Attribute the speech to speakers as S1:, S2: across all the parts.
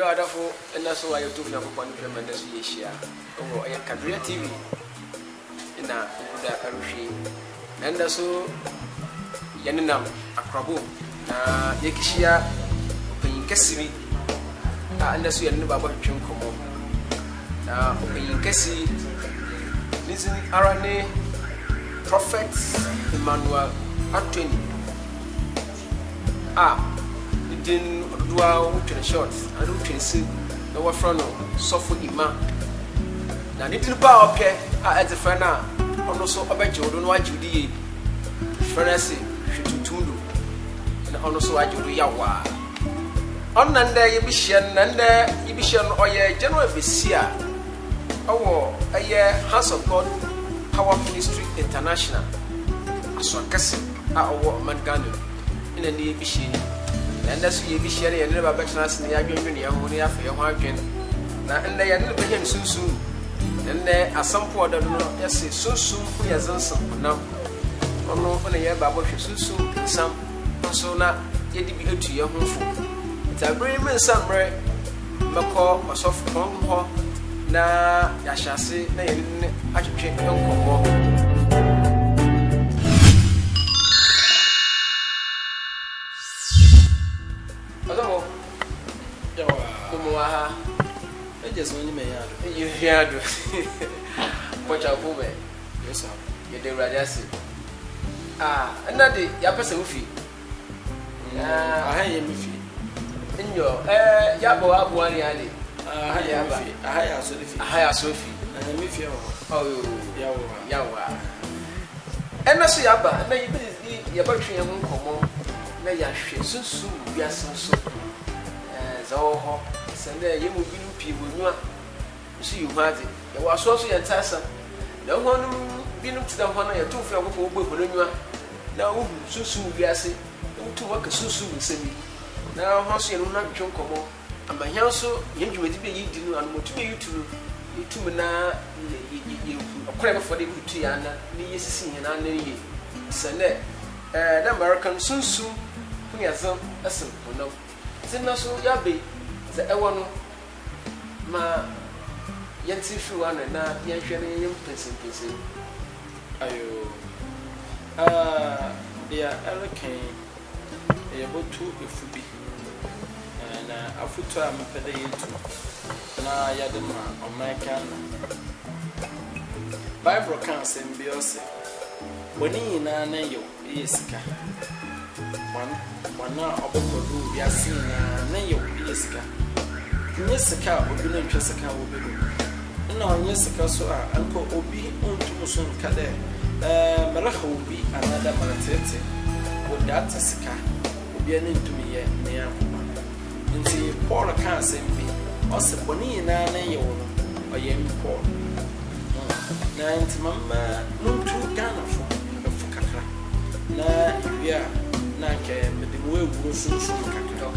S1: wonderful, and that's why you took me upon the tremendous year. Oh, I can read TV in a Arushi, and that's so Yaninam, a crabo, Yakishia, Open Cassidy, and that's you never bought Chunkomo. Open Cassie, listen, Arane, Prophet Emmanuel at 20. Didn't do out to the shots. I don't see no one from software Ima. Now, didn't power okay at the friend now. I'm not so about you, don't want you, the Frenzy, Shitutundu, and also I do Yawa. On Nanda Yibishan, Nanda Yibishan, or your general Vicia. Oh, a year House of God Power Ministry International. I saw a cousin, our Mangano, in a near Bishini. And that's you be sharing and never better us in the argument. You only have your margin. Now, and they are never begin soon. And there are some poor that do not yes, so soon. We are some now. Oh, no, when a year Baba should soon some persona yet be to your home. It's a very man somewhere. Mako or soft home. Now, I shall say, I should check your combo.
S2: I just want you may
S1: you hear what your woman. Yes, sir. You did Radiasi. Another Yapasa Ufi. I am with you. In your Yabo Abuani Ali. I hire Sophie. I am with you. Oh, Yawa. And I say, Abba, may you be your battery and come. May I soon be a so. So, and there you will be people. See you had it. There was also a tassa. No one been up to the one or two from Bologna. Now, soon be as it. To work a soon with me. Now, House and not John Como. And my house, you would be eating and motivate you to now. You clever for the Utiana, me singing and any. Sunday, the American soon. We are some as no. So yabe the ewano ma yanti fi wan na yanhwe ne yim pensin ayo dia elken e botu efubi na afuto a mepede yetu na yadema omeka Bible kan sembiose boni na na yo yesika Wana obekolu biasi na yo yesika nyesika obi na ntwesika obi na onyesika so a anko obi ontum so nkade maraha obi anada maratete wodata sika obi ana ntumi ye na yakoma nti Paul kan sembi oseboni na na yo no oyem Paul na nti mama ntu Ghana fo kakra na bia na ke mediwe wu sunsu kakra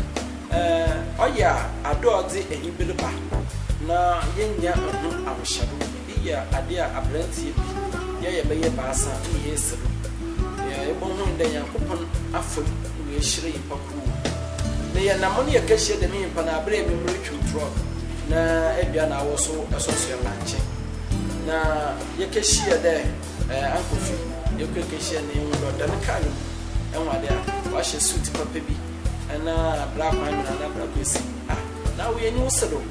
S1: oya adode ehibele ba na yenya anu awshado iya ade a abrantie bi ye beye baasa ni yesero ye bonhu nda yakopon afo we hire yipaku na ye namone ye kahie de me yimpa na abre bi mre twutro na edua na awoso asoso ya manche na ye kahie de ankofi ye kahie ne ndo dan kanu enwade a wa hye suit papa bi na black man na black kwesi na we nyu sedo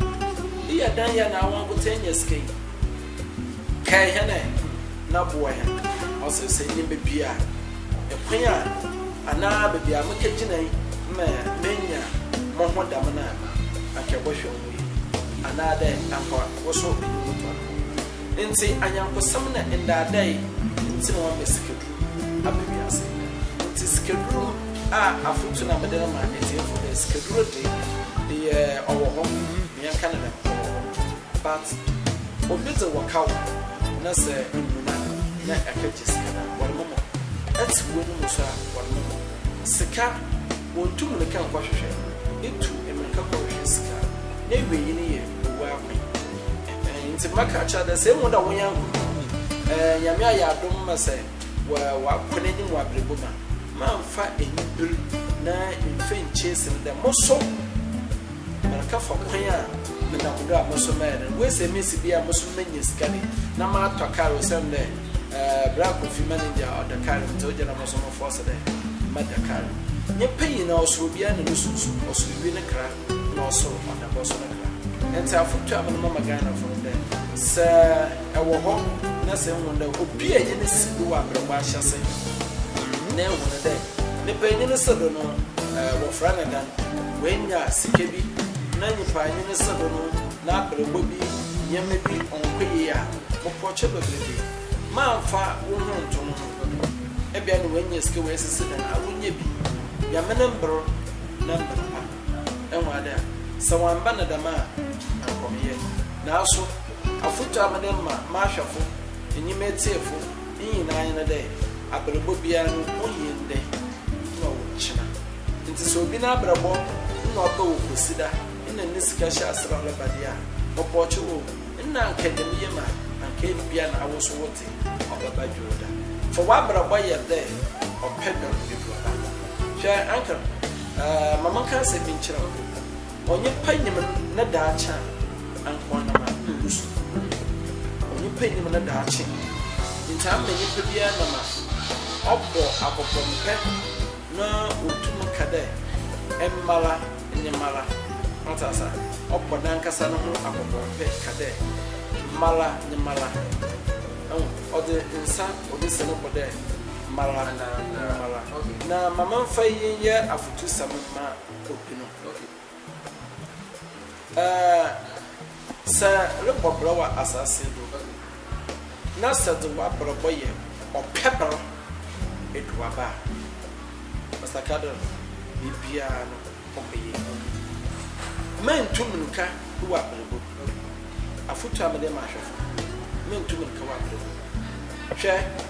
S1: iya dan ya na wan butenya skai kai hene na boy also say ni bebia e kwanya ana bebia make ginai menya mo hoda mana akebo hwe mu ana da akwa wo so bi mutu nti anyanko sam na inda dai nti no mesikedu abebia se nti sikedu afutu na medena ma etefo de sikedu de owo ho me Canada but obize wakaw na se nuna na akajiskana walmomo ati wonu musa walmomo sika wontum ne kan kwahwehwe etu emenka kwahwehwe sika na eweyi ne ye owa akwe nti maka cha da se mu da wonya nyame ayadom ma se wa kone ni wa breboma ma mfa enibir na mfe nchese da moso ka fa kwan me na kudo amosomere we se mesi bia amosomenya sikani na ma to car o sende black coffee manager or the car to je na amosomo force de ma the car nye payi na osoro bia na nususu osoro bi ne kra na osoro na boso na kra enta afutu amana mama Ghana from there se ewo ho na se nwonda obi a ye ne sidu wa brabo ahyase na nwona de ne payi ne sedo no wo frana dan wenya sikebi na nyipa nye ne sedo no na brabo bi nyame bi onkoyi a popoche bebrebe ma fa wo ho ntom ebia no wenya sike we sese dan awonye bi ya menembro number pa enwada sawamba na dama ankomiye na aso afutu amane ma hwefo enyimetefo nyina anya de abrabo bia no oyinde no china nti so bi na abrabo no oba wo kosida ina nisika sha asra labadia opoche wo ina akademiye ma anke bia na awoso wote obaba joda for wa abrabo ye de opedo bibuaba sha anka mama kan se binchira onye panyem na daacha ankwana ma lusu onye panyem na daacha nta menye pebia na ma obbo akopompe na otum kade emmala nyemala matasa obbo dankasa no ho akopompe kade mala nyemala ode insa ode sene bode mala na mama fayin ye afutu samma opino sa le bobro wa asase do na sa do wa brobo ye o pebro eduaba masakado bibia no opeye mentumnuka wa brebo afutu amede ma hwefo mentumnuka wa brebo hwe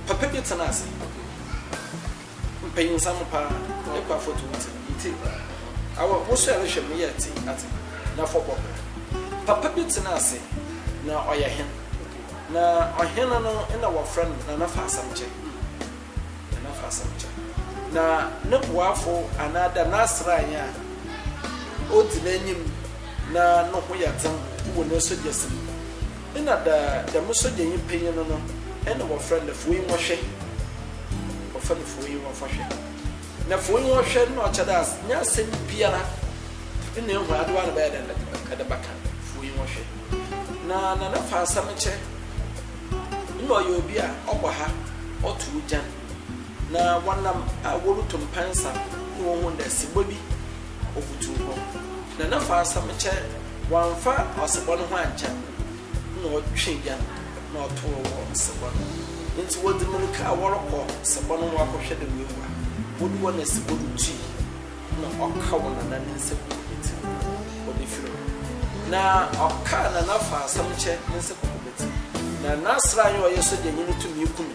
S1: papa bi tsanase mpayin sampa e kwa foto nti awo woso ya hwem ye ati na fobo papa bi tsanase na oye na ohen no na wo friend na nafa asamche na ne boafo anada nasranya odi nanyim na no ho yatan wo no so jesim ina da muso de yimpenye no ena wo friend fuyi mo hwe wo friend fuyi wo fahwe na fuyi wo hwe no achadas nya sem biara ina ehu adwa na ba da kada baka fuyi wo hwe na nafa asamche no yobi a ogba ha otu jan na wanam awolutum pansa no ho nda sibobi ofutu ho na nafa asamche wanfa osebo no ho ancha no twega na oto wo sebo nti wodi mulka aworoko sebo no wakohwe de wewa wodi wona sebo tu na okka wona na nsebo beti wodi firo na okka na nafa asamche nsebo beti na nasra yo yeso de nyini tumi kumi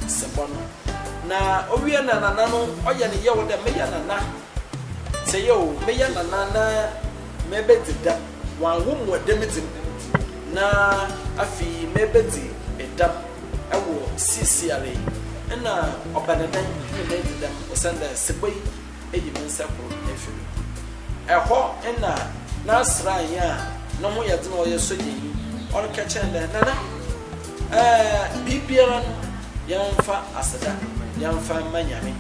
S1: sebo no na owie na nana no oye ne yewo de meya nana se yo meya nana na mebedida wan wo mo demiti na afi mebedi edam ewo sisiale na obanadan mebedida osanda sebai eyi mensakro efiri eho na nasra ya no mo yadina oyeso de yi orka chende nana bibiara yamfa asada yamfa manyame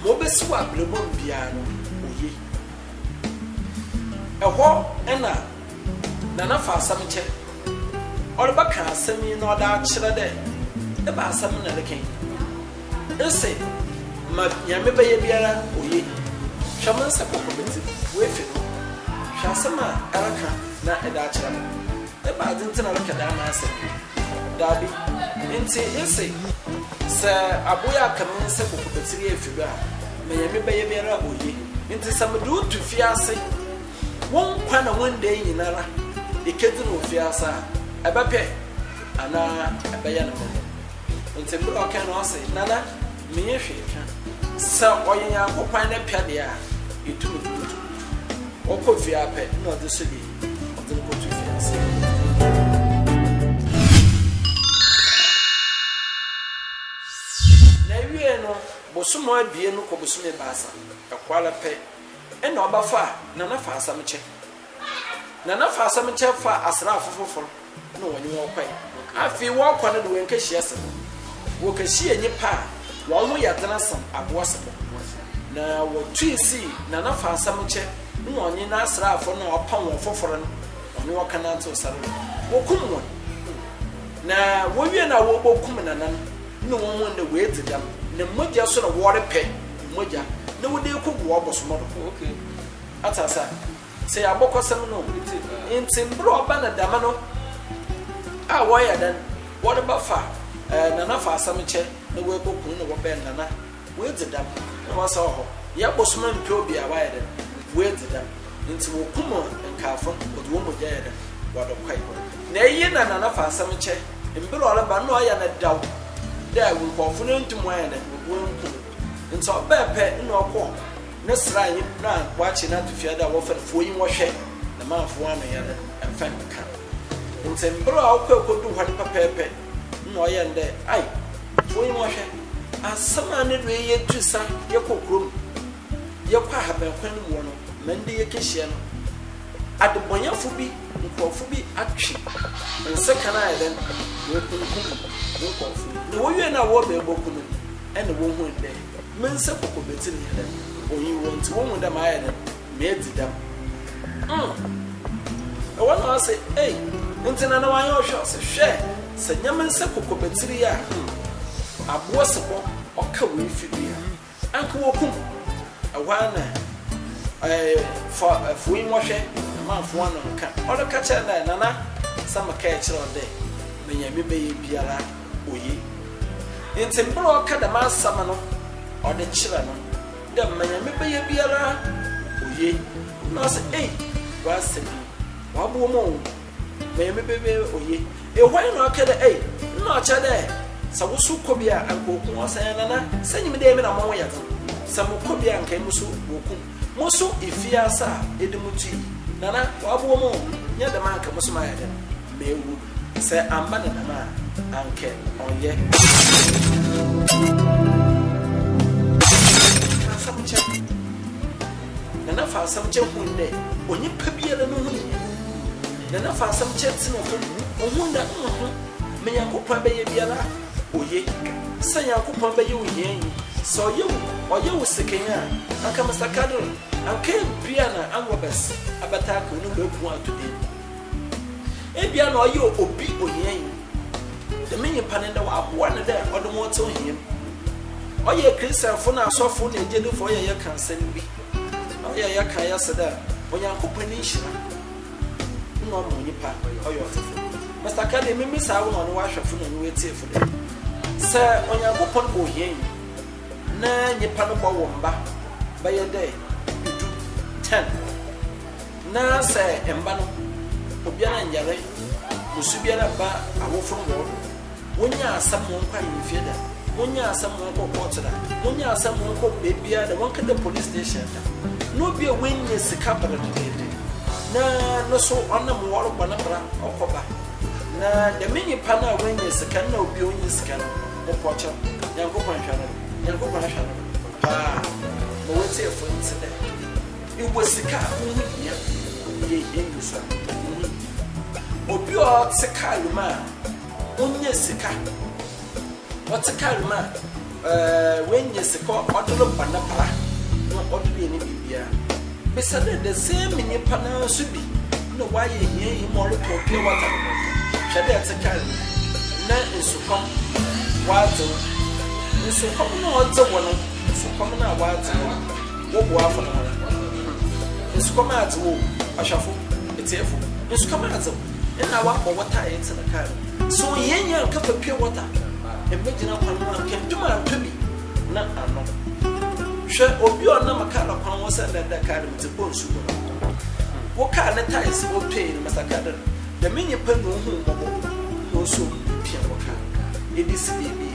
S1: mo besi wa blebo bia no oye eho na nafa asamche orba ka asami no da kire de e ba asam na leken ese ma yame baye biara oye shaman sa ko komiti we fi no shasama araka na e da kire e ba dintina raka da na ase dabi nti ese se aboya kamen se ko komiti e fi ba ma yame baye biara oye nti samdu tu fi ase won kwana wonde nyinara ikedru fiasa abape ana abaya na mo nti bro kan no say nana me yehwe kan sa oyen akokwan na piade a itumi tutu okofia ape na ode so di ode ko tu fiasa na wie no bosumo abie no ko bosume baasa akwala pe ɛna ɔbafa na na fa asamche na na fa asamche fa asrafo foforo na wɔnye wɔn kwai afi wɔkɔ no de wɔn kɛhyia se wo kɛhyia nipa wɔn ho yɛ dana sam aboa se na wɔtui si na na fa asamche na wɔnye na asrafo na ɔpam wɔn foforo no ɔne wɔka na nto sare wɔkum wɔn na wɔwie na wɔbɔkum na nan na wɔn ho na wɔedi dam na mogya so na wɔrepɛ mogya na wɔde kogu wɔbɔsomo do
S2: Okay.
S1: atasa sɛ yɛabɔkɔsɛm no ntimbere ɔba na dama no a wɔyɛ dan wɔde bafa nana fa asamkyɛ na wɔbɔkum na wɔbɛn nana wɔedi dam na wɔsɛ hɔ yɛbɔsomo mpɛ obi a wɔyɛ dan wɔedi dam nti wɔkum nkaafo wɔde wɔn mogya yɛ dan wɔde kwae na ɛyi na nana fa asamkyɛ mbere ɔreba na ɔyɛ na daw dɛ nkɔfo no ntum ayɛ dan wɔnkum nti ɔbɛɛpɛ na ɔkɔ ne sra yi na wachi na tufia da wofa foyi wɔhwɛ na manfo ano yɛ no ɛmfa nka nti mbere a ɔkɔ kodu hɔ ne pɛpɛɛpɛ na ɔyɛ ndɛ ai foyi wɔhwɛ asama ne do yɛ tusa yɛ kokrom yɛ kɔ ahabankwan mu no mende yɛ kehia no adebɔnyafo bi nkɔfo bi atwe nse kana ayɛ den wɔkunkum nkɔfo na wɔwie na wɔbɛbɔku no ɛne wɔn hu ndɛ mense kokobeti ne yɛ den oyi won ti won da ma ya na me didam e wona say eh ntina na wan yo hwe se hwe se nyam nse kokobetiri ya aboa sebo oka we fidua anka wokum awana for yin wo hwe ma fo wan nka odo ka che na nana sama ka e kire ode me nyame be ye biara oyi ntimbro oka da ma sama no ode kire no da manya me be biara oye na say eh wa sebi wa bo mo me be oye e hwan na ka da eh na cha da sa wo su ko bia ankoku osan na na sanyim de me na mo ya sa mo ko bia ankai musu woku musu ifiasa edimuti nana wa bo mo nya da man ka musu ma ya da me wu se amba na ma anke onye nana fa asamche hunde onye pabiara no hu nana fa asamche tino ko ohunda me yakopan be ye biara oye sa yakopan be ye oye so oye wo sekenya aka masakado anka bia na anwobes abata ka no beku atode e bia na oye obi oye de me nyimpa ne wa aboa ne de odomo to hiem oye Christian fo na asofo na ejeni fo ye kansan bi oye ya kan ya sada onyankopon ni hira no mo nipa oye otefo Mr. Kade me misa wo no wa hwefo no wetie fo de se onyankopon bo hien na nipa no bo wo mba ba ye de 10 na se emba no obiara njare musu biara ba awofo no wonya asam mo nkwa yefie da wonya asam mo ko kotra wonya asam mo ko bebia da wonka the police station da no be wenye sika bara de na no so onam woro bana bra okoba na de menyi pa na wenye sika na obi onye sika no okocha yanko kwa hwana pa mo wetie fo ntide iwo sika hu ye yusa obi o sika luma onye sika otikalma wenye sika odolo bana bra no odolo ni bibia besade the same ni pana subi no why ye mo re to pure water shade atikal na nsukom wazo nsukom no odze wono nsukom na wazo wo bo afa na nsukom azo wo ahwafo etefo nsukom azo na wa bo water etina kal so yenya ka fa pure water emejina kwanu kentuma tobi na ano hwe obi ona makala kwan wo senda da kare mte ponsu wo ka na tais wo pay ni masakada da menye panu hu mbobo no so pia wo ka edisi bibi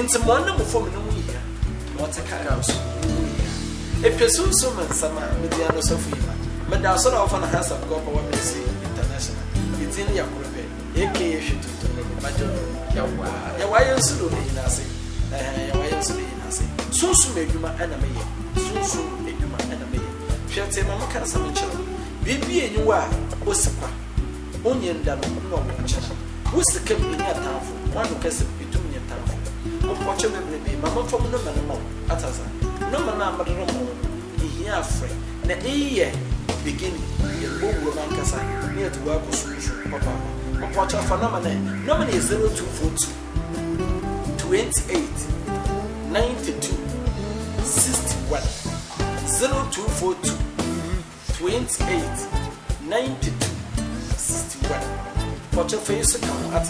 S1: nti mo na mo fo me no yiya what ka so e pesu so man sama media no so fu yiba me da so na wo fa na hasa go pa wa mesi international itini ya kurepe eke hwetu majo ya wa yensu do ni nase ya wa yensu do ni nase sunsun edwuma ana meye sunsun edwuma ana meye hwete ma maka asam kyerɛ bibi enyiwa osikwa onye ndano no wo kyerɛ wosika bi nya tanfo wanu kase bitum nya tanfo mpoche bebrebe ma mfom no ma no ataza no ma na amadoro mo ihia afre na eye beginning ye bowo man kasa ne etu wa ko sunsu papa mpoche fa no ma is 0242 28 92 61 0242 28 92 61 Poche face account at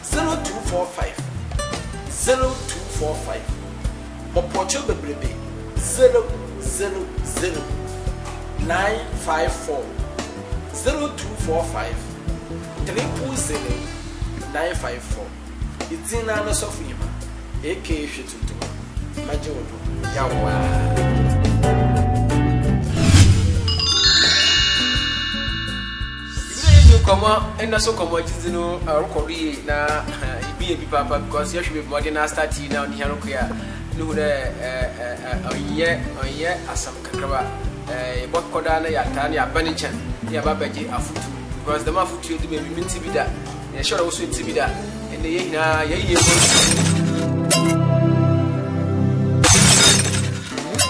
S1: 0245 0245 Poche bebrebe 000 954 0245 300 954 It's in an Sofima AK Shitutu Majodo Yawa
S2: Koma enda so koma jizino rokori na ibi papa because you should be more than start now ni hanoko ya no de oye asam kakraba bokoda na ya tan ya banichan ya babaji afutu because the mafutu de me minti bida ya shora wo so nti bida ende ye hina ye bo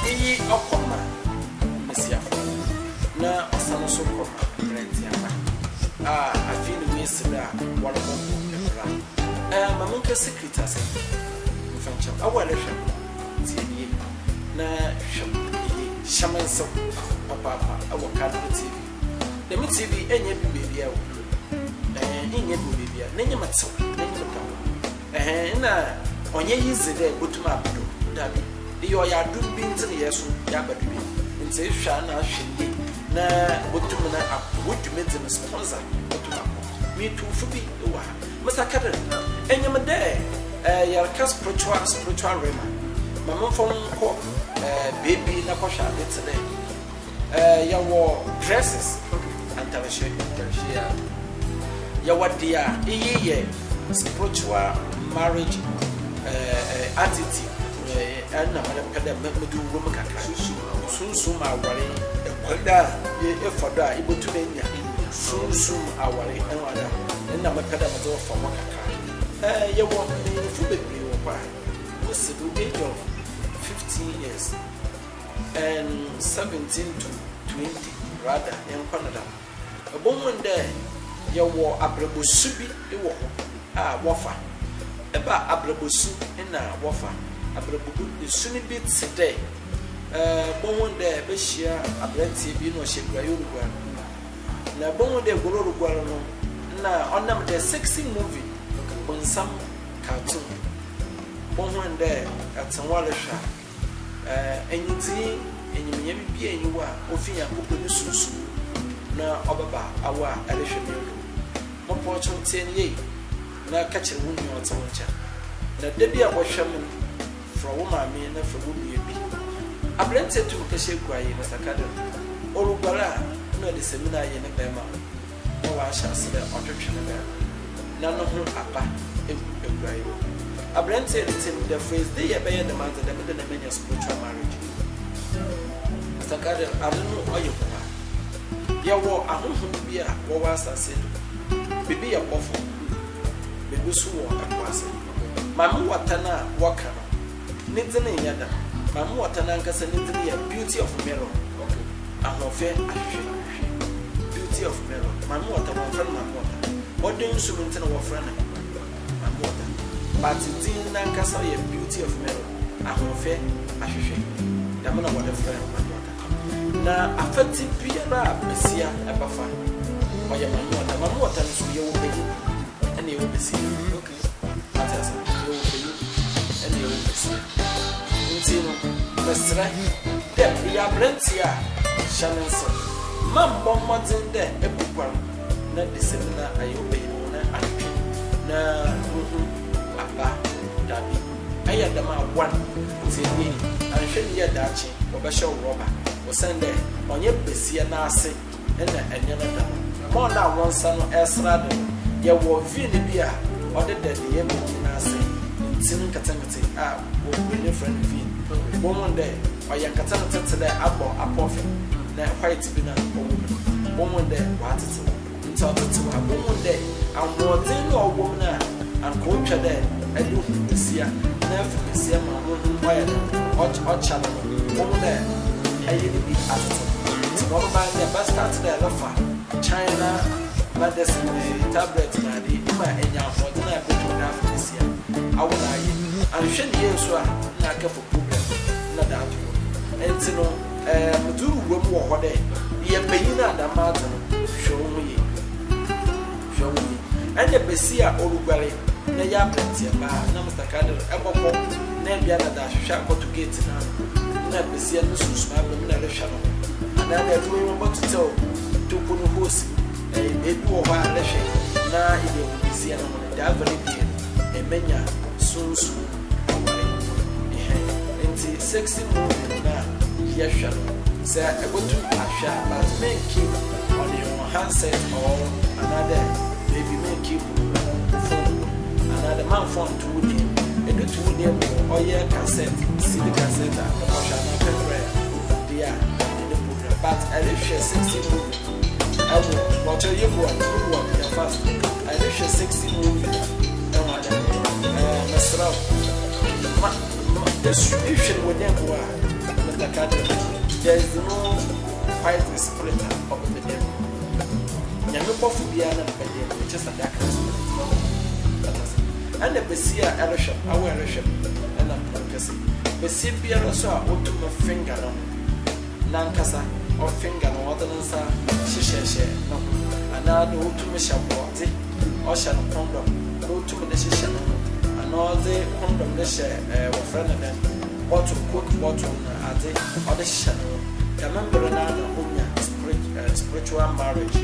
S2: yi okoma mesia na asam so koma I feel the waste that one of them. Mamunka secretary, French. I want to show na shaman so papa. I will cut the TV. The TV, any baby, any baby, any matzo, any na on ye is there, but to my Dabi. You are doing to the yes, Yababi. And say, Shana, she na botumuna would meet the sponsor me too for be wa Mr. Kaden enyam there your spiritual rema mama from baby na kosha today your dresses and tell your dear spiritual marriage attitude and na madam Kadam do room kakra sunsu ma ware kwada ye foda ibotu na sunsu aware enwada na makada mazo fa makaka ye wo ni fu bebre wo kwa was the age of 15 years and 17 to 20 rather in Canada abon there ye wo abrebosu bi e wo ho wofa eba abrebosu na wofa abrebobu suni bi today bon de be shia abrenti bi no shegwa yorugwa na bon de gororugwa no na onam the sexy movie on some cartoon bon de atanwale sha enyiti enyimye bi enyiwa ofia popo ni susu na obaba awa elehwe mo pocho tienye na kachire wunni otoncha na debi abohwem from woman na from wunni bi abrante tu kese guaye na sakada orugwara na de seminar ye ne bema o wa sha se de otwetwe ne bema na no ho apa guaye abrante the phrase they ye be the man that the many spiritual marriage sakada anu oye kwa ye wo ahunhun bi a wo wa asase bibi ya kofo bibi su wo akwase mamu watana wakano ne dzene yada mamu watana nkasa ne dzene ya beauty of mirror okay ahofe ahwe beauty of mirror mamu watana friend mamu watana odin su ntena wo friend mamu watana but din na nkasa ya beauty of mirror ahofe ahwe damana wo friend mamu watana na afati biara besia ebafa oya mamu watana so ye wo begi ene ye wo besia okay atasa ye wo begi ene ye wo besia ntino mesra de ya brentia shanenso mambo modin de ebukwar na disemina ayobe na atwe na aba dabi aya dama wan tini anhwe ye dachi obehye roba osende onye besia na ase ena enye na da mo na wonsa no esra de ye wo vi ne bia ode de ye me na ase tin katamete wo bi ne friend vi wo mon de oya katamete de abo apofe na white bi na woman there what it nti ọtụtụ ha woman there amọdin na ọwọm na anko twa there edu sia na sia ma ho oya ọcha no woman there ayi ni bi atụtụ nti mo ba na ba start there lofa China medicine tablet na di ma enya amọdin na betu na sia awona yi anhwe ne yeso a na ka for problem na da to enti no muduru wom wo ho de ye bayina da mata no hwo yi ande besia olugware na ya plenty ba na Mr. Kader ebokọ na bia na da hwehwa akoto gate na besia no susu ma na rehwa no ana na edu mo botuto to kuno hosi edu wo ba rehwe na ide besia no da very big emenya sunsu aware enti sexy movie na ya hwa no say ebotu ahwa but men keep on your handset or another maybe make keep phone another man phone to woody and to woody or yeah cassette see the cassette and the motion of the prayer dear in the program but I live share 60 movie I will watch a year one your fast I live share 60 movie and what Mr. The distribution with them were Mr. Kader there is no quite a split of the devil nyame bofu bia na mpede just that and the besia elisham awe elisham and am besia bia so a otum finger no nankasa o finger no odansa shisheshe no ana do otum shaboti o shan condom do otum de shishe no ana de condom de she wo friend na bottle cook bottle ade o de shishe no remember na onya spiritual marriage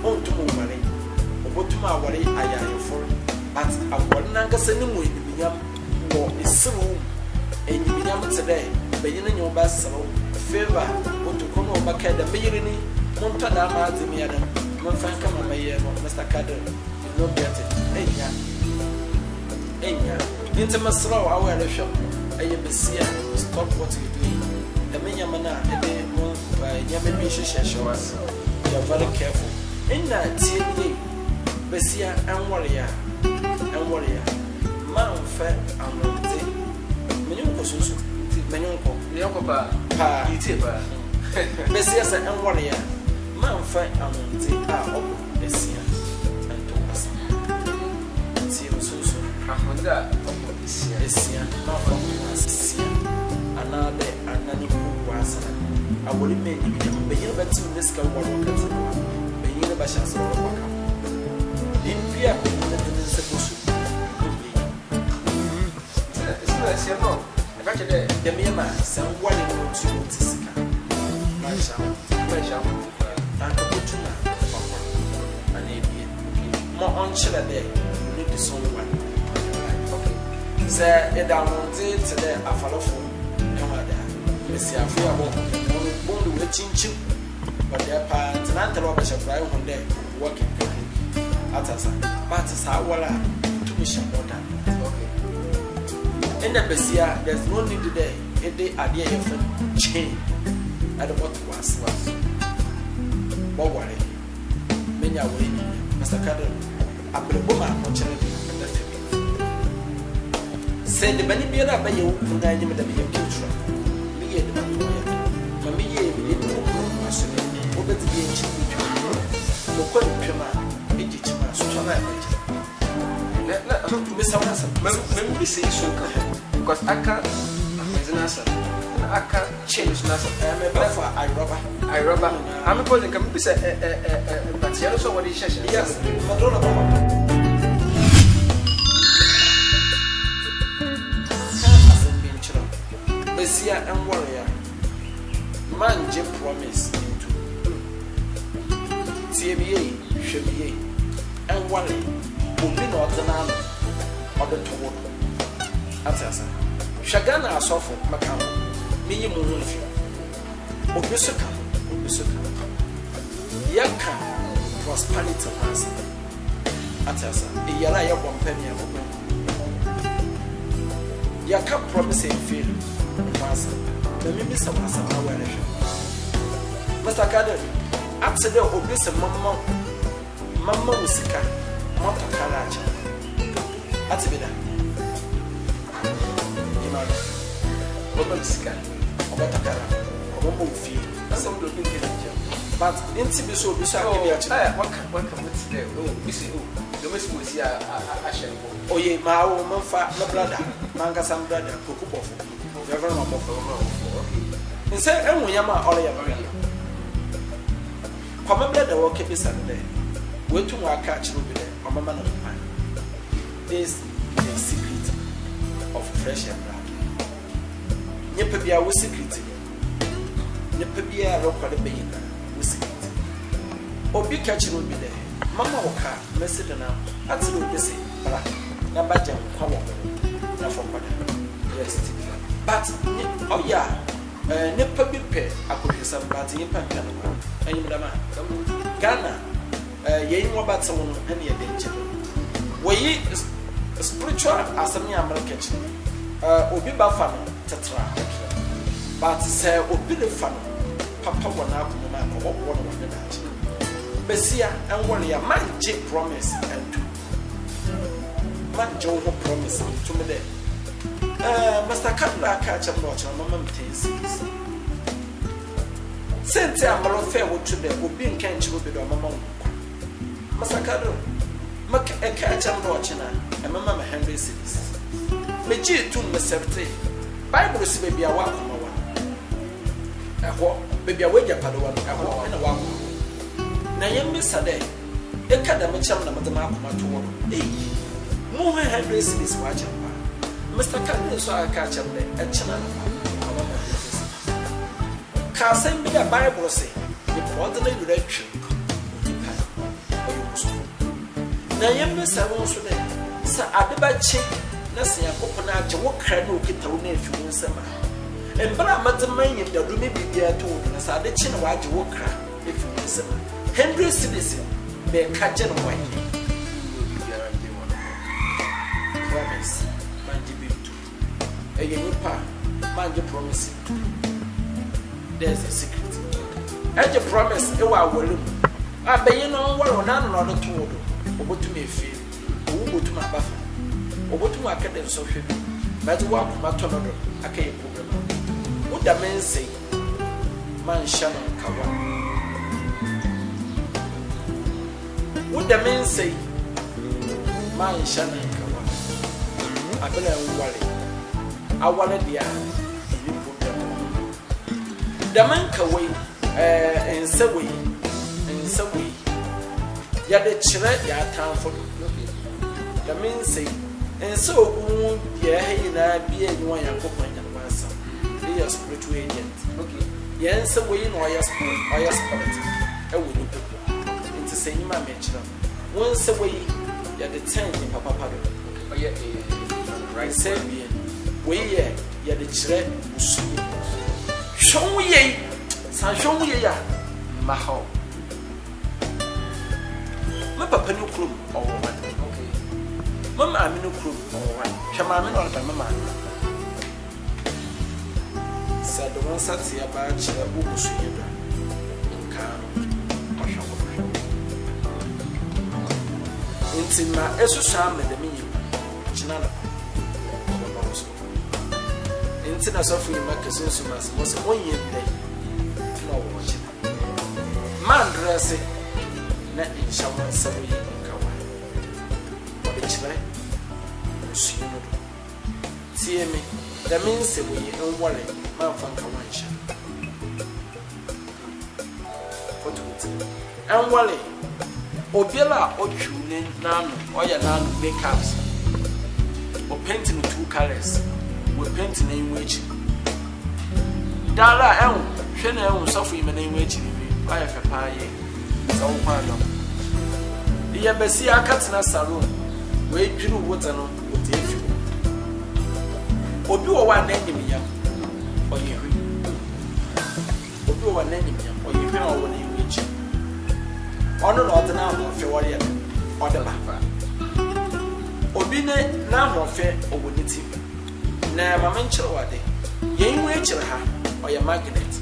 S2: on to marry obotuma aware ayayefor but awore nankasa ni mu enyam no isiru enyam today beyina nyo ba sero favor otukono obaka da meyirini monta da ma azimi ya da monfa kama maye no Mr. Kader no biate enya intimasro aware shop aye besia stop what you doing the menyamana ede mo nyame bi hyehyɛ was you are very careful inna tie besia anware man fa amonte menyon ko susu menyon ko
S1: ba ite ba
S2: besia sa anware ya man fa amonte a obo besia anto asa tie susu
S1: afonda obo besia
S2: ma fa besia anade anani ko wasa awori men ni bi beyin beti neska woro kata beyin ba sha so woro ka din bia ko na den se bosu
S1: ese no ka chede
S2: de me ma san wali no tu tisika ma sha an ko tuna fa ani bi mo on chile de ni di so one okay se e da monte tede afalofo kama da mesia afo abo bondu we chinchim but there pa tananta lo basha fry on there working atasa but sa wala to me shaboda okay in the besia there's no need there e dey ade e fa chain at the bottom was bo wale menya we ni Mr. Kader abrebo ma mo chere da fe se de bani biara ba ye wo nga nyim da be ye culture mi ye de ma mami ye bi de ko asune o be ti ye chi bi mo ko ni twema e ji chi ma so twema na me sa wasa me bi se so ka because aka amazina sa aka change na sa me ba for I rubber am ko ni kam bi se but ye so what is sheshe yes ma do na ba besia and warrior man je promise into TBA shebie and warrior obi no odana odo to atasa shagana asofo makam meyi mu hunfi obi soka yaka prosperity has atasa iyara ya bompani agogo yaka promise and fail Masa, the maybe some aware.
S1: Mr. Kader, after the obese mamma usika, motor carriage. That's it. You know, woman sika, or motor carriage, or woman feel. That's some looking at you. But intimacy so be so.
S2: What can we say? Oh, we see. The Miss Musia, oh, ye, my woman, no brother, Manga, some brother, Kukubo, Reverend Mofo. And say, and we are all your brother. Come blood the walk every Sunday. Wait to our catch will be there, or Mamma of the Pine. This is the secret of fresh and blood. Yepabia was secret. Yepabia rock for the baby was secret. Or be catching will be there. Mama Waka, message now. Absolutely busy. Nabajam, come on. Not for rest. But, oh, yeah. Never be paid. I could be some party in Pancana. And you, Madame Ghana, ye know about someone any danger. We spiritual as a mere kitchen. Obi Bafano, Tetra. But say, Obi the Fano, Papa Wanaka, or one of the night. Bessia and one year, man, J promise and two. Man, Joe promise to me there. Mr. Cutler catch a watch on Mamma Tays. Since I'm a fair wood to them, will be in Kench will be on Mamma. Mr. Cutler, make a catch and watching and Mamma Henry says. Major to myself, Bible is maybe a walk on one. I walk, maybe a wager padawan, I walk in a walk. Nayam Sade, a cadamacham the Marco tomorrow. More Henry is watching. Mr. Cannon saw a catch up there at Channel. Carson be a Bible say, if what the direction. Nayam Savon Sudan, Sir Adebachi, Nassia Coconut, what can you get to nephew in summer? And but I'm at the main of the room be there told us at the chin white walker if you listen. Henry citizen, they catch and white. Promise. A young man, you promise. There's a secret. And you promise, you are willing. I bet you know what on another told, or what to me feel, or what to my buffer, or what to my cadence so heavy. But walk my tornado, I can't program. What the men say, man, Shannon, Kawa. What the men say, man, Shannon, Kawa. I better worry. I wanted the man can wait and so way, ya the children, ya town for the men say, and so, yeah, be a one young company and master. Be a spiritual agent. Okay, yes, so we know your spirit. I will look into saying my mention. Once away, ya the 10 in Papa Pado. Oh, yeah, right, say me. We ye the children, show ye, Sancho ye, Maho. My papa no crew or one. Okay. Mamma, I'm no crew or one. Shamaman or Mamma. Said the one sat here by a chair who was here. In my Esosam and the me, Chinana. Intina suffering Marcus was 1 year day. No watching. Man dressing, not in someone 7 years ago. What did you like? See me, that means that we don't worry, man from Kawansha. What would you? And Wally, Obilla or tuning, none, or your non makeups, or painting 2 colors. We paint name which Dara Elm, Shannon suffering name which I have a pie. So, the Abessia Katina Saloon, where you water with the issue. Or do one enemy, or you or do one enemy, or you know when you reach. Honor not the number of your warrior or the back. Or be now more fair or with it. Na mama nchiro wade yen we chire ha o ya magnet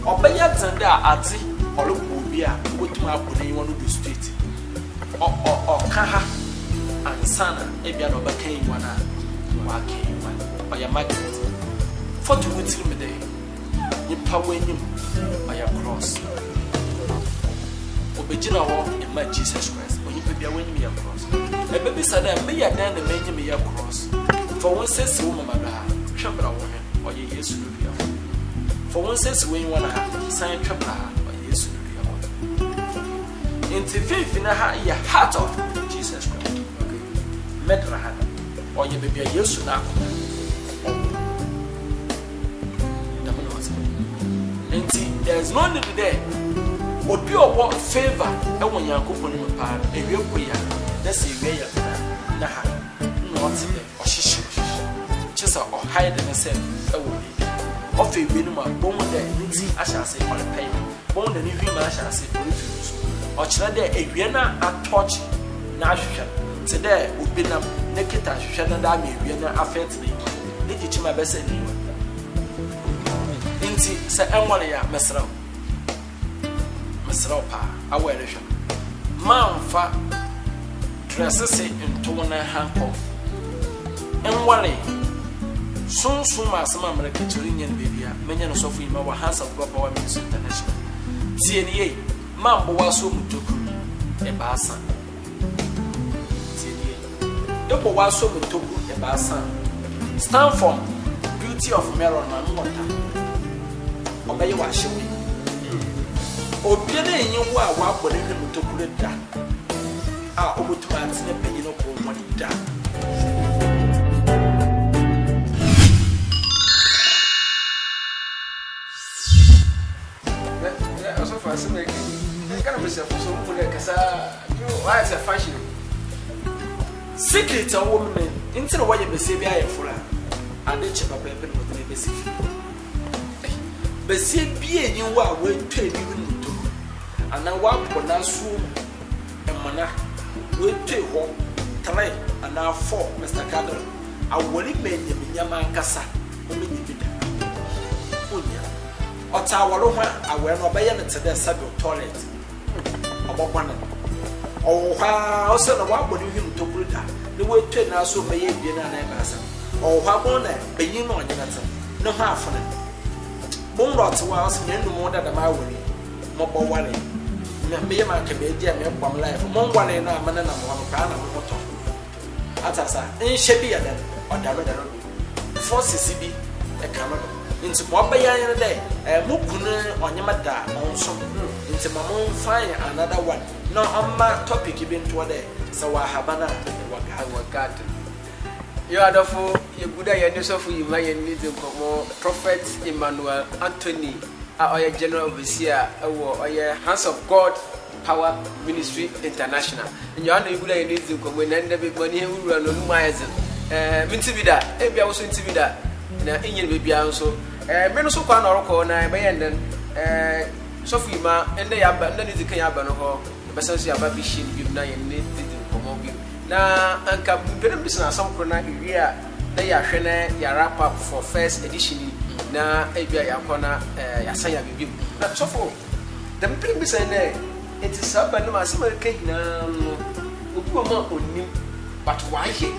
S1: obaya tanda ate olobo bi a obotum abone yi wono be street o kaha ansana ebia no baka yi wana wa ke wana oya market photo with me there ni power nim oya cross obejina ho in my Jesus Christ onye bia wani me cross e baby sada me ya dan na me me ya cross for one says woman mama da twabra wo he oye Yesu no bia for one says when wana sign twabra oye Yesu no bia into faith na ha ya heart of Jesus Christ okay medra ha oye bia Yesu na akoma there is no need there. Obi owo favor e won Yakobon no pa ewie koya na se ewie ya na ha no ot there o hihye chesa o hide na se e wo bi o fe bi no ma bom there nti ahyase o le pay bom na ni hwi ma ahyase o fi so o kire there ewie na atouch na ahwehwe te there obi na nekita ahwehwe na da ma ewie na afet na ni kichima be se ni nti se enwale ya mesraw pa awere hwa manfa dressese into na handcuff enwale sunsun ma asema america tori nyen bebia menya no sofu ima wa House of God Power Ministry International tienie mambo waso mutoku e baasa tienie dopo waso mutoku e baasa stand for beauty of Meron na nwota obaye wa hyewe obi na enyi wo a wa bole ne mutokure da a obotuma atene panyi no ko mo da also for some like kind of myself so mo le kasa you why is a fashion secret a woman into the way be say bi ayefura ade che papa e be no de be sifi be say bi enyi wo a wa twa bi ana wa bona so emana we twe ho 3 ana 4 Mr. Kadri awori menye nyama nkasa o menye bida onya ota aworo ho awe no be ye ne tede sabe toilet obokwana o ha o se no wa boni him tokuru da ne we twe na so be ye bie na na ba sa o ha bona be yin no onyina ta no ha afana bon rot wa o se ne ndu mo da ma awori mo bo wale me ma ke be dia me bom life mo ngwale na amana na mo ka na mo to atasa nhye bi ya da odaro da no forces bi e ka no nti mo ba ya yen dey mo kunu onyema da onso nti ma mo find another one no amma topic bi nto dey so wa habana wa god you adofo ye guda ye nisofu yima ye ni de komo Prophet Emmanuel Anthony oye general overseer ewo oye House of God Power Ministry International nyo na igula ye nizi ko we nande be boni he wura no nu mayezen minti bida e bia wo so nti bida na enye be bia nso me no so kwa na oroko na be yenden sofu ima ende ya ba nda nizi kan ya ba no ho be sanso ya ba bi shin bi na ye ni nizi ko mo bi na anka bere bisna asam na iria na ya hwe na ya wrap up for first edition na ebia yakona yasanya bibim na sofo dem prim bi say na it is up and ma sima ke hina obi ma onim but why here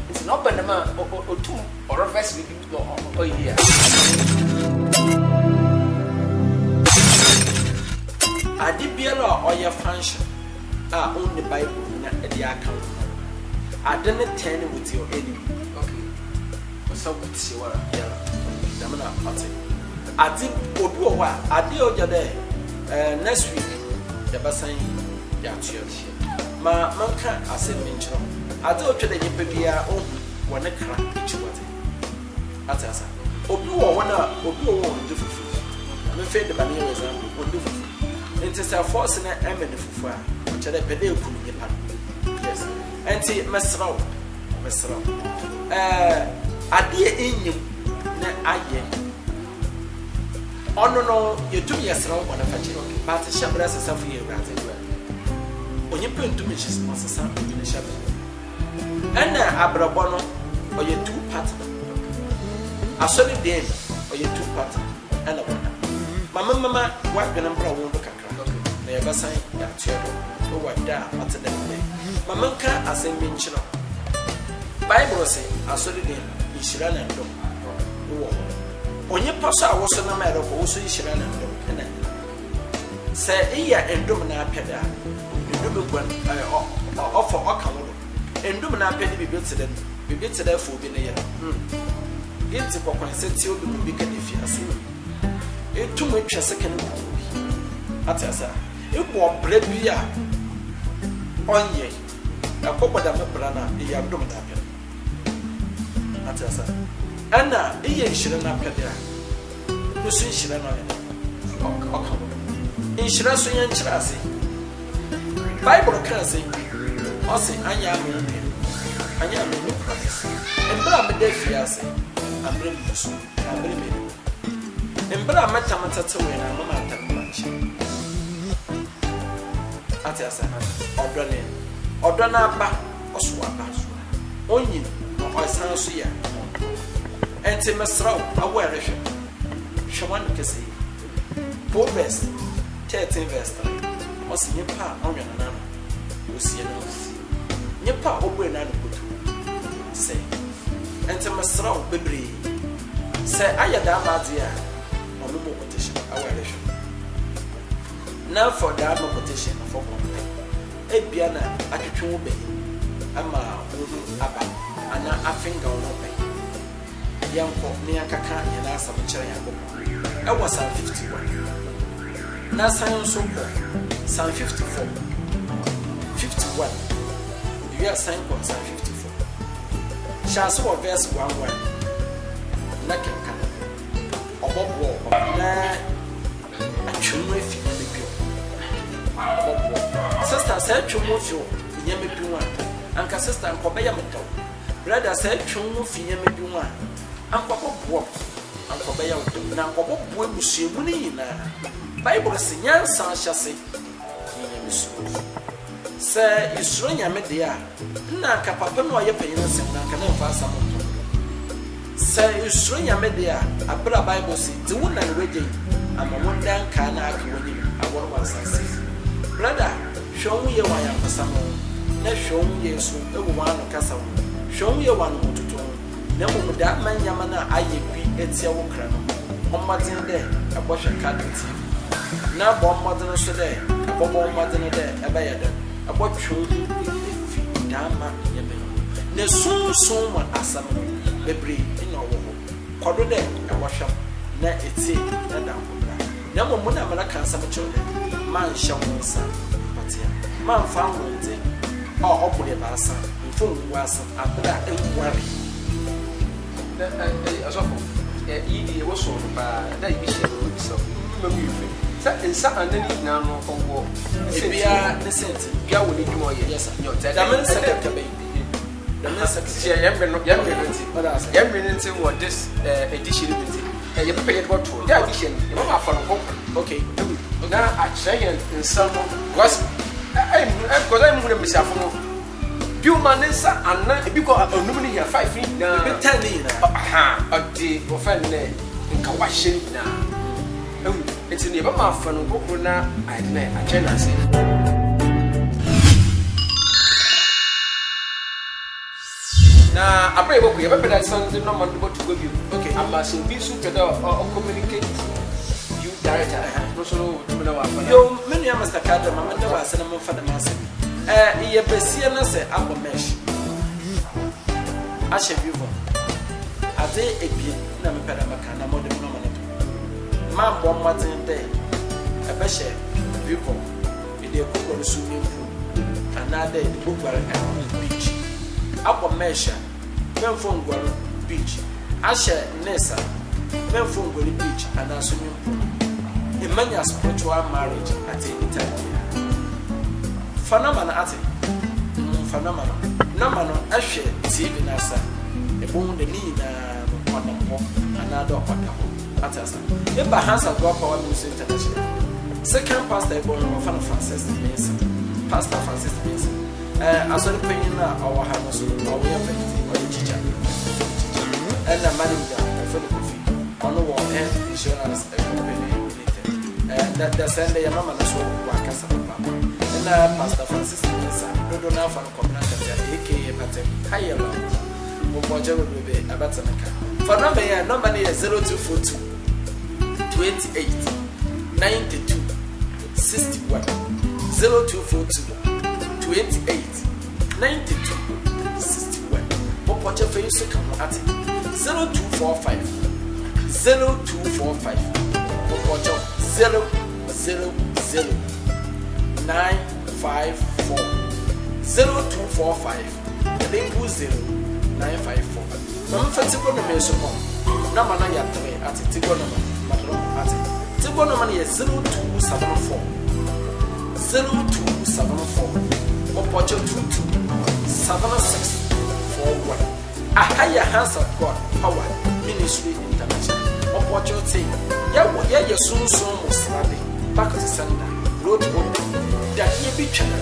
S1: it's not ban ma otum or reverse bibim o here adi biela oya function on the Bible na e dia account adene 10 with your enemy okay so what see what damana ate adi odu owa adi oja there next week the basan ya church ma manka asem menchro adi otwede nyipa bia ohu wona kra echiwate ate asa obi wo wona obi wo ndu fufu me fe de bani we zan ndu fufu enti sa force na emene fufu a ochede pede ekunu nyipa yes enti mesraw adi enyim na aye ono no yetum yesraw wona fachi but shabra safu ye brate onye pentu me chis masasa ne shabra ana abrabono oye two part asori dem oye two part ana wona mama what gonna bra won kakra na ye basan ya tuedo no wada atede ne mama ka asem bi nchiro Bible say asori de ishira na ndo wo onye paso a woso na ma ko woso ishira na ndo na se iya endom na apeda endom gwan ofo okawo endom na apeda bi tede fo bi ne ye genti kokon se ti obi bi ka defi ase etum atwa second bi atasa ebo obra bi a onye akoboda me bra na iya endom na apeda atasa ana iya ishira na apeda no so ishira na okawo inshira so yan chira ase Bible can say o say anya me no Christ embra me defi ase ambre musu ambre me embra mata tewe na mama atamanchi ati asa odona ba oso aba onyin no osan so ya enti mesraw aware hwe hwan kese Proverbs 13 verse 3 osi nyepa onwe na nana osie no nyepa obwe na nukutu say enti mesraw bebre say ayada amadia ono mo quotation aware hwe now for that no quotation for ebia na atwetwe wo be ama wo aba ana afinga wo be yanko ne akaka ye na asam kire yanko e was 51 na science so Psalm 54 51 you are sign for Psalm 54 shall so verse 11 na kenka obobo na atwumu efi na mepio obobo sister say atwumu fi nya mepio anka sister anko be ya metaw brother say atwumu fi nya mepio anko bobo anko be ya na anko bobo emusuemu ni nyina Bible say nyansa hyase se isuro nyame de a na ka papa no ye panyin sem na ka na mfa asam to se isuro nyame de a abra Bible say ti wona ne weje ama wondan ka na aka woni awor wasase brother hwon ye wan yapasa no na hwon ye so ewo wan no kasa wo hwon ye wan no tutu na mo da man nyama na aye bi etia wo kra no ommatin de abohwe ka de TV na bommadin so de bommadin de ebayede abotwu fi dama yebe ne sunsun ma asam bebre ina wo kodo de ewohwa na eti na da kobra na mo na mara kan sam chode man shawunsa patia man fa wonte obule ba asa mfo wasa abra enwari
S2: asofo idi wo so ba da ibi she so mamu ife sa ensa anani na no kongo
S1: ebia ne sente
S2: bia wo ni dwuma ye
S1: yes
S2: yo
S1: da men sekata be da men sekata
S2: yembe no nti what this edition bi ye pepe ye bottle da edition ye mama fa no
S1: okay
S2: na a cheyen ensa no was because I'm going to miss afo no biu manensa anna ebi ko onum ni here 5 feet na
S1: be 10 ni
S2: na odi wo fa ne nka wa hye na it's in the Bama fan of na I met a chance. Now, I pray we have better something no man to go you. Okay, I'm must be suited or communicate you director.
S1: Yo, many of Mr. Carter, Mamma was a for the massive. Ye besia na se abo mesh. Ashe vivo. Ade ebi na me peda makana mo de no man. Man bomb Martin day. A beshe, people, in the cook or swimming pool, another the book where beach. Upper measure, men from Guaru beach. Asher Nessa, men from Guaru beach and a swimming pool. In many a spiritual marriage at any time. Phenomenon at it. Phenomenon. No man on Asher is even as a bone the knee on the home, another on the home. If by hands of God Power Ministry International, second pastor born of Francis Mason, Pastor Francis Mason. I saw the pain in our house, our way of or the teacher, and the manager for the coffee on the wall and insurance company. da Sunday mama na so wa kasa papa na Pastor Francis Nisa do na fa no komnata ya aka patem hayela mo boje bebe abatanaka for number ya number na 0242 28 92 61 0242 28 92 61 mo boje fe so kan ati 0245 0245 mo boje 000 954 0245 954 Mama Fatigo no me so na mana ya 3 ati Tigo no madro ati Tigo no mana ya 0274 Opocho 22 7641 Ahaya Hands of God Power Ministry International Opocho say ya sunsun musrade back to Sunday road open that ye be chana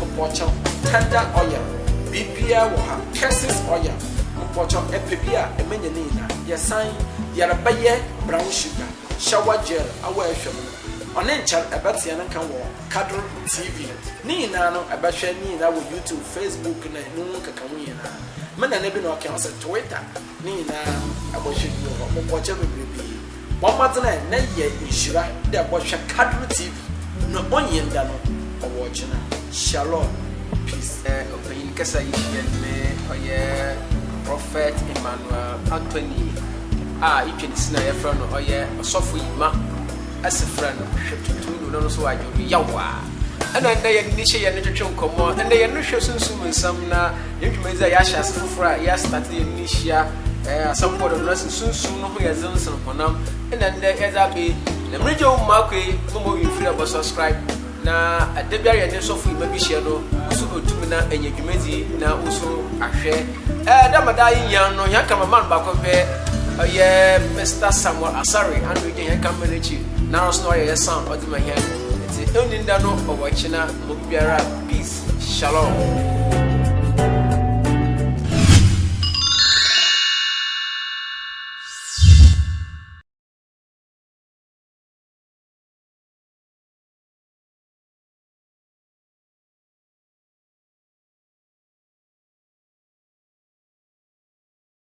S1: Opocho tender oil bibia wo ha curses oil Opocho epebia emenyenina ya sign ya rabaye brown sugar shower gel awa ehwem Onen chal abatia na kan wo Kadro TV ni na no abahwe ni na wo YouTube Facebook na nu kaka mu yina mena na bi na okan se Twitter ni na abohwe bi ho mo boche bebrebe mo matena na ye nhira de abohwe Kadro TV no onyenda no owo china shalom peace
S2: opeyin kasa yi me oye Prophet Emmanuel Anthony itweni sina ye fra no oye osofo yima asifra no hwetutu no so ajobi yawa ana nda ye ni hye ye ne twetwe nkomo nda ye no hwe sunsum nsam na yedwumezi ya hye asifra ya start ye ni hia asampo do no sunsum no ho ye zensen honam na nda ye za be na mreje o makwe mo wi free abo subscribe na adebia ye ne sofo yima bi hye no so otumi na enyedwumezi na uso ahwe da madai yan no ya kama man ba ko be Mr. Samuel Asari and we can come with you. Now, no, yes, son, or do my hand. It's the only dano or watching out. Peace. Shalom.